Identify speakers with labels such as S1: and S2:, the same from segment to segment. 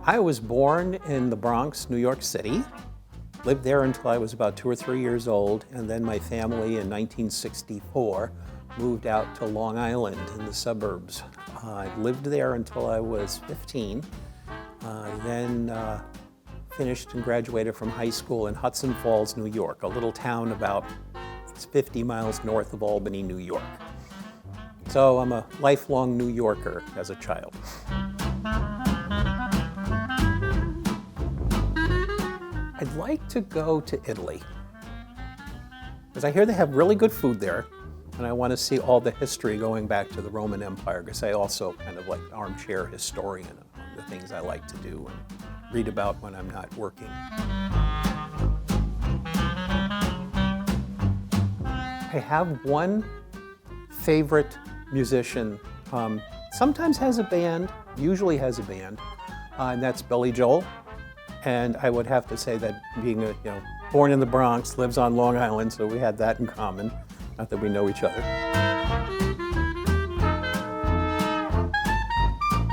S1: I was born in the Bronx, New York City. Lived there until I was about 2 or 3 years old, and then my family in 1964 moved out to Long Island in the suburbs. I lived there until I was 15, then finished and graduated from high school in Hudson Falls, New York, a little town about 50 miles north of Albany, New York. So I'm a lifelong New Yorker as a child. I'd like to go to Italy, because I hear they have really good food there, and I want to see all the history going back to the Roman Empire, because I also kind of like armchair historian of the things I like to do and read about when I'm not working. I have one favorite musician, sometimes has a band, usually has a band, and that's Billy Joel. And I would have to say that being born in the Bronx, lives on Long Island, so we had that in common. Not that we know each other.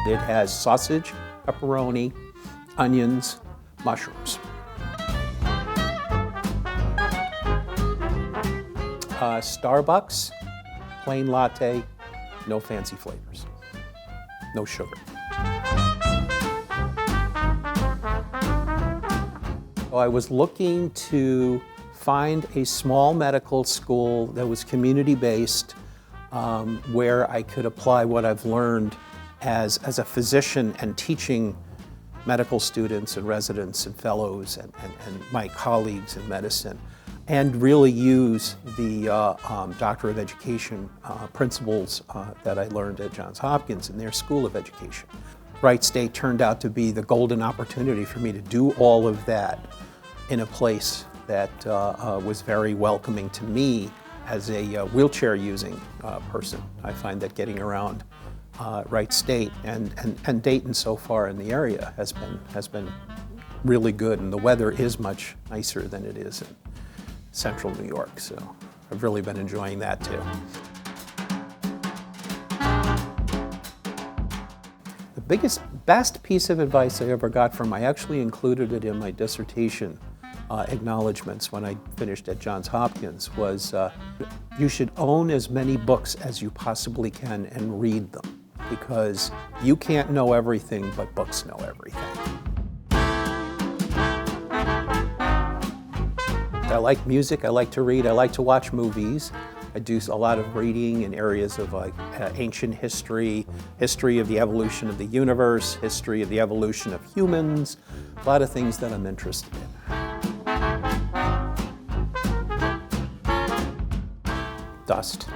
S1: It has sausage, pepperoni, onions, mushrooms. Starbucks, plain latte, no fancy flavors, no sugar. I was looking to find a small medical school that was community-based, where I could apply what I've learned as a physician and teaching medical students and residents and fellows and my colleagues in medicine, and really use the Doctor of Education principles that I learned at Johns Hopkins in their School of Education. Wright State turned out to be the golden opportunity for me to do all of that in a place that was very welcoming to me as a wheelchair-using person. I find that getting around Wright State and Dayton so far in the area has been really good, and the weather is much nicer than it is in central New York, so I've really been enjoying that too. The best piece of advice I ever got I actually included it in my dissertation acknowledgments when I finished at Johns Hopkins, was you should own as many books as you possibly can and read them, because you can't know everything, but books know everything. I like music, I like to read, I like to watch movies. I do a lot of reading in areas of ancient history, history of the evolution of the universe, history of the evolution of humans, a lot of things that I'm interested in. Dust.